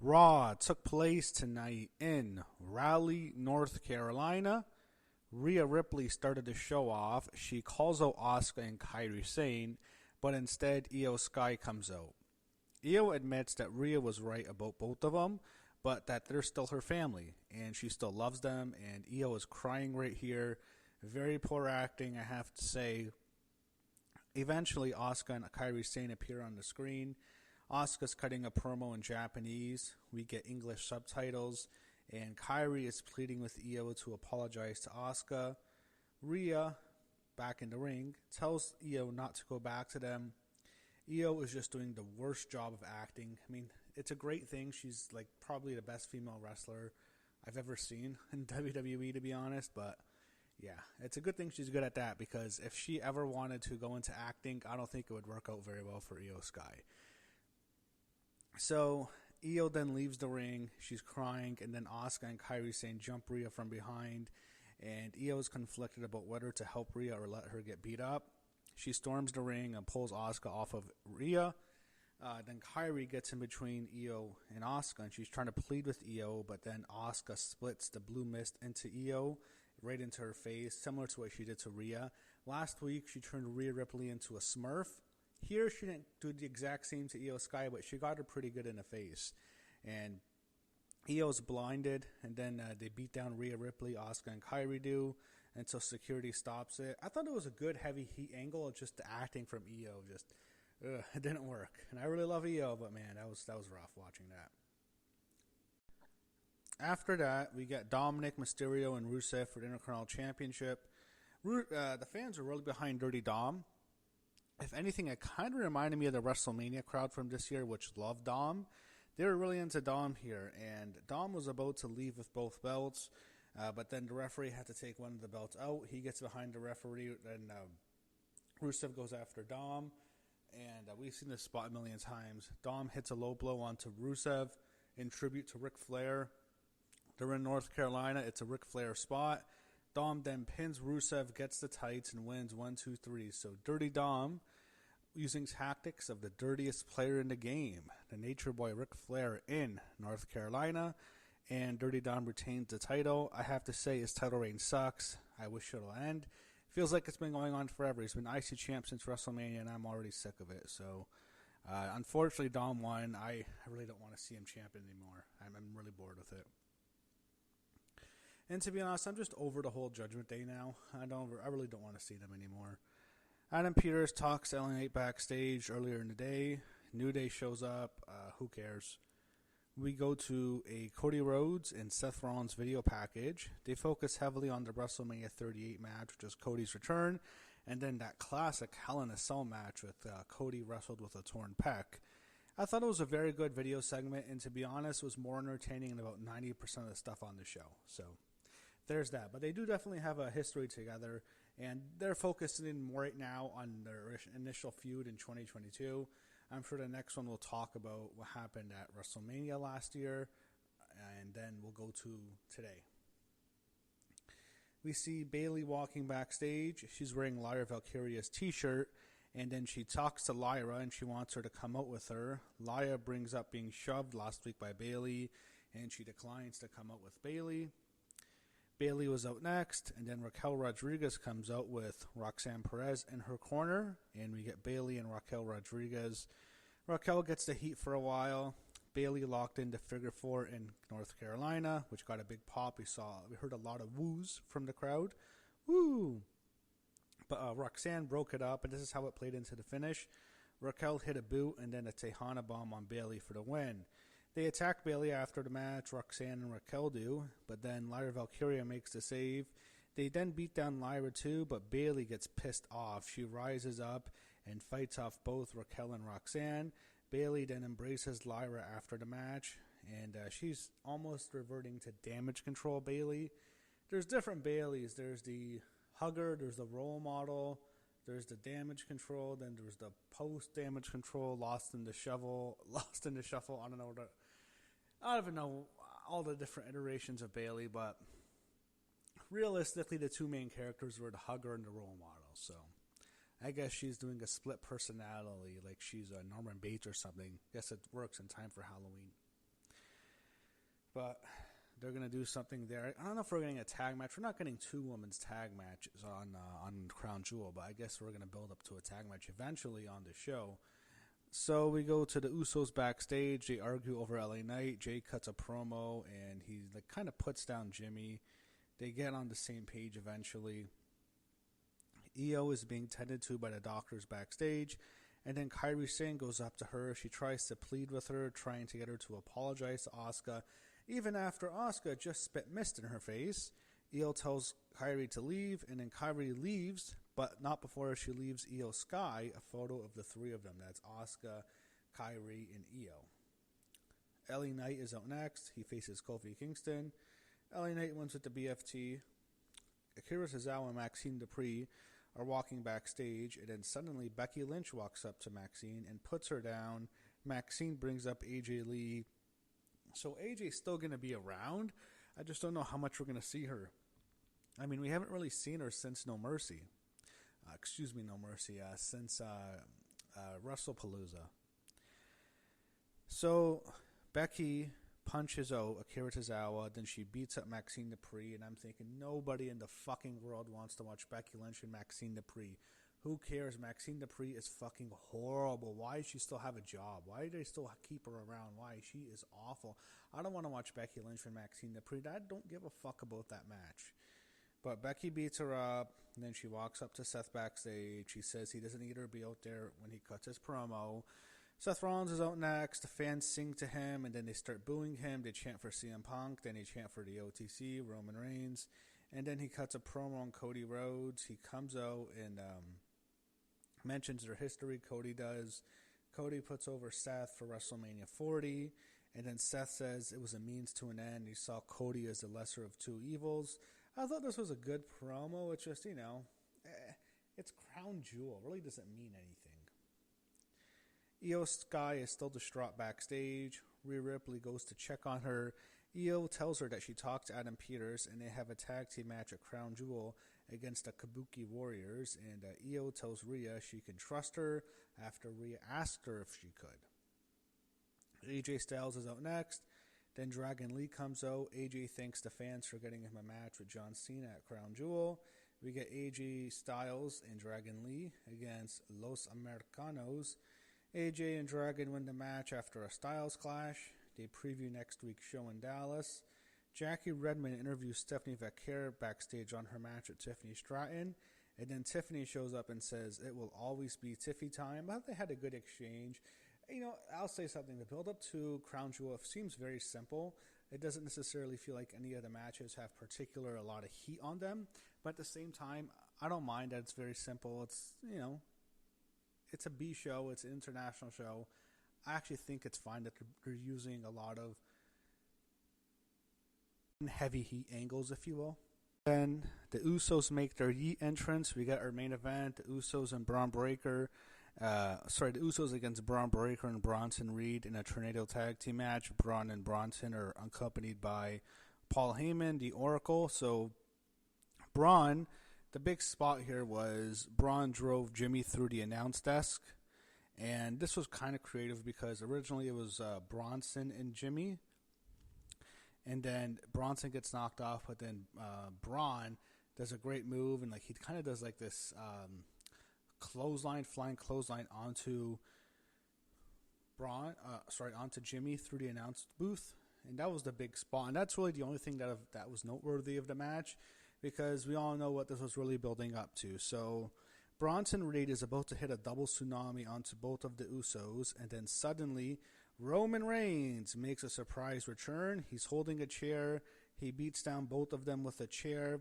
Raw took place tonight in Raleigh, North Carolina. Rhea Ripley started the show off. She calls out Asuka and Kairi Sane, but instead Io Sky comes out. Io admits that Rhea was right about both of them, but that they're still her family, and she still loves them, and Io is crying right here. Very poor acting, I have to say. Eventually, Asuka and Kairi Sane appear on the screen. Asuka's cutting a promo in Japanese. We get English subtitles, and Kairi is pleading with Io to apologize to Asuka. Rhea, back in the ring, tells Io not to go back to them. Io is just doing the worst job of acting. I mean, it's a great thing. She's like probably the best female wrestler I've ever seen in WWE, to be honest. But yeah, it's a good thing she's good at that, because if she ever wanted to go into acting, I don't think it would work out very well for Io Sky. So Io then leaves the ring. She's crying, and then Asuka and Kairi Sane jump Rhea from behind, and Io is conflicted about whether to help Rhea or let her get beat up. She storms the ring and pulls Asuka off of Rhea. Then Kairi gets in between Io and Asuka, and she's trying to plead with Io, but then Asuka splits the blue mist into Io, right into her face, similar to what she did to Rhea. Last week, she turned Rhea Ripley into a Smurf. Here, she didn't do the exact same to Io Sky, but she got her pretty good in the face. And Io's blinded, and then they beat down Rhea Ripley, Asuka and Kairi do, until security stops it. I thought it was a good heavy heat angle, just the acting from Io, it didn't work. And I really love Io, but man, that was rough watching that. After that, we get Dominic, Mysterio, and Rusev for the Intercontinental Championship. The fans are really behind Dirty Dom. If anything, it kind of reminded me of the WrestleMania crowd from this year, which loved Dom. They were really into Dom here, and Dom was about to leave with both belts, but then the referee had to take one of the belts out. He gets behind the referee, and Rusev goes after Dom, and we've seen this spot a million times. Dom hits a low blow onto Rusev in tribute to Ric Flair. They're in North Carolina. It's a Ric Flair spot. Dom then pins Rusev, gets the tights, and wins 1-2-3. So Dirty Dom, using tactics of the dirtiest player in the game, the Nature Boy Ric Flair in North Carolina, and Dirty Dom retains the title. I have to say his title reign sucks. I wish it'll end. Feels like it's been going on forever. He's been IC champ since WrestleMania, and I'm already sick of it. So, unfortunately, Dom won. I really don't want to see him champion anymore. I'm really bored with it. And to be honest, I'm just over the whole Judgment Day now. I really don't want to see them anymore. Adam Peters talks to LA Knight backstage earlier in the day. New Day shows up. Who cares? We go to a Cody Rhodes and Seth Rollins video package. They focus heavily on the WrestleMania 38 match, which is Cody's return, and then that classic Hell in a Cell match with Cody wrestled with a torn pec. I thought it was a very good video segment, and to be honest, it was more entertaining than about 90% of the stuff on the show. So there's that. But they do definitely have a history together, and they're focusing more right now on their initial feud in 2022. I'm sure the next one will talk about what happened at WrestleMania last year, and then we'll go to today. We see Bayley walking backstage. She's wearing Lyra Valkyria's t-shirt, and then she talks to Lyra, and she wants her to come out with her. Lyra brings up being shoved last week by Bayley, and she declines to come out with Bayley. Bayley was out next, and then Raquel Rodriguez comes out with Roxanne Perez in her corner, and we get Bayley and Raquel Rodriguez. Raquel gets the heat for a while. Bayley locked into figure four in North Carolina, which got a big pop. We heard a lot of woos from the crowd. Woo! But Roxanne broke it up, and this is how it played into the finish. Raquel hit a boot, and then a Tejana bomb on Bayley for the win. They attack Bayley after the match, Roxanne and Raquel do, but then Lyra Valkyria makes the save. They then beat down Lyra too, but Bayley gets pissed off. She rises up and fights off both Raquel and Roxanne. Bayley then embraces Lyra after the match, and she's almost reverting to damage control Bayley. There's different Baileys. There's the hugger, there's the role model, there's the damage control, then there's the post-damage control, lost in the shuffle. I don't even know all the different iterations of Bayley, but realistically, the two main characters were the hugger and the role model. So I guess she's doing a split personality, like she's a Norman Bates or something. Guess it works in time for Halloween. But they're going to do something there. I don't know if we're getting a tag match. We're not getting 2 women's tag matches on Crown Jewel, but I guess we're going to build up to a tag match eventually on the show. So we go to the Usos backstage. They argue over LA Knight. Jay cuts a promo, and he kind of puts down Jimmy. They get on the same page eventually. Io is being tended to by the doctors backstage, and then Kairi Sane goes up to her. She tries to plead with her, trying to get her to apologize to Asuka, even after Asuka just spit mist in her face. Io tells Kairi to leave, and then Kairi leaves, but not before she leaves Io Sky a photo of the 3 of them. That's Asuka, Kairi, and Io. LA Knight is out next. He faces Kofi Kingston. LA Knight wins with the BFT. Akira Tozawa and Maxine Dupree are walking backstage, and then suddenly Becky Lynch walks up to Maxine and puts her down. Maxine brings up AJ Lee. So AJ's still going to be around. I just don't know how much we're going to see her. I mean, we haven't really seen her since No Mercy. Since WrestlePalooza. So Becky punches out Akira Tozawa, then she beats up Maxine Dupree, and I'm thinking nobody in the fucking world wants to watch Becky Lynch and Maxine Dupree. Who cares? Maxine Dupree is fucking horrible. Why does she still have a job? Why do they still keep her around? Why? She is awful. I don't want to watch Becky Lynch and Maxine Dupree. I don't give a fuck about that match. But Becky beats her up, and then she walks up to Seth backstage. She says he doesn't need her to be out there when he cuts his promo. Seth Rollins is out next. The fans sing to him, and then they start booing him. They chant for CM Punk. Then they chant for the OTC, Roman Reigns. And then he cuts a promo on Cody Rhodes. He comes out and mentions their history. Cody does. Cody puts over Seth for WrestleMania 40. And then Seth says it was a means to an end. He saw Cody as the lesser of 2 evils. I thought this was a good promo. It's just, it's Crown Jewel. It really doesn't mean anything. Io Sky is still distraught backstage. Rhea Ripley goes to check on her. Io tells her that she talked to Adam Peters, and they have a tag team match at Crown Jewel against the Kabuki Warriors. And Io tells Rhea she can trust her after Rhea asked her if she could. AJ Styles is out next. Then Dragon Lee comes out. AJ thanks the fans for getting him a match with John Cena at Crown Jewel. We get AJ Styles and Dragon Lee against Los Americanos. AJ and Dragon win the match after a Styles clash. They preview next week's show in Dallas. Jackie Redmond interviews Stephanie Vaquer backstage on her match with Tiffany Stratton. And then Tiffany shows up and says, "It will always be Tiffy time." But they had a good exchange. I'll say something. The build-up to Crown Jewel seems very simple. It doesn't necessarily feel like any of the matches have a lot of heat on them. But at the same time, I don't mind that it's very simple. It's, it's a B show. It's an international show. I actually think it's fine that they're using a lot of heavy heat angles, if you will. Then the Usos make their Yeet entrance. We got our main event, the Usos and Braun Breaker. The Usos against Braun Breaker and Bronson Reed in a Tornado Tag Team match. Braun and Bronson are accompanied by Paul Heyman, the Oracle. So Braun, the big spot here was Braun drove Jimmy through the announce desk. And this was kind of creative because originally it was Bronson and Jimmy. And then Bronson gets knocked off, but then Braun does a great move. And he kind of does this flying clothesline onto onto Jimmy through the announce booth, and that was the big spot. And that's really the only thing that was noteworthy of the match, because we all know what this was really building up to. So Bronson Reed is about to hit a double tsunami onto both of the Usos, and then suddenly Roman Reigns makes a surprise return. He's holding a chair. He beats down both of them with a chair,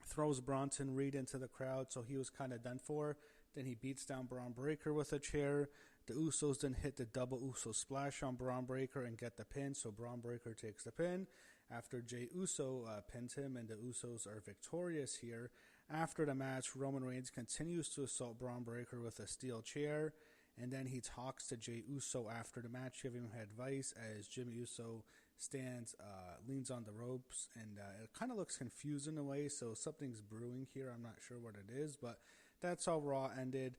throws Bronson Reed into the crowd, so he was kind of done for. Then he beats down Braun Breaker with a chair. The Usos then hit the double Uso splash on Braun Breaker and get the pin, so Braun Breaker takes the pin after Jey Uso pins him, and the Usos are victorious here. After the match, Roman Reigns continues to assault Braun Breaker with a steel chair, and then he talks to Jey Uso after the match, giving him advice as Jimmy Uso leans on the ropes, and it kind of looks confused in a way, so something's brewing here. I'm not sure what it is, but that's how Raw ended.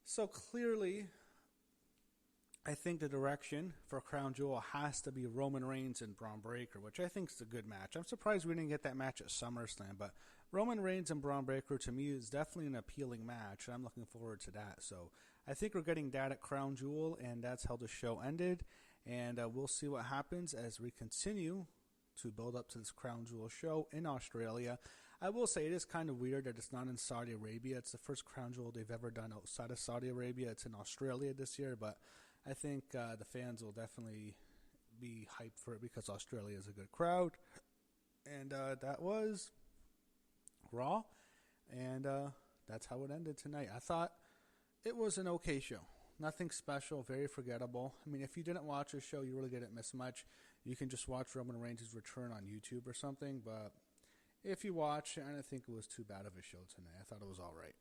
So clearly, I think the direction for Crown Jewel has to be Roman Reigns and Braun Breaker, which I think is a good match. I'm surprised we didn't get that match at SummerSlam, but Roman Reigns and Braun Breaker to me is definitely an appealing match, and I'm looking forward to that. So I think we're getting that at Crown Jewel, and that's how the show ended. And we'll see what happens as we continue to build up to this Crown Jewel show in Australia. I will say it is kind of weird that it's not in Saudi Arabia. It's the first Crown Jewel they've ever done outside of Saudi Arabia. It's in Australia this year, but I think the fans will definitely be hyped for it because Australia is a good crowd. And that was Raw, and that's how it ended tonight. I thought it was an okay show. Nothing special, very forgettable. I mean, if you didn't watch this show, you really didn't miss much. You can just watch Roman Reigns' return on YouTube or something, but if you watch, I don't think it was too bad of a show tonight. I thought it was all right.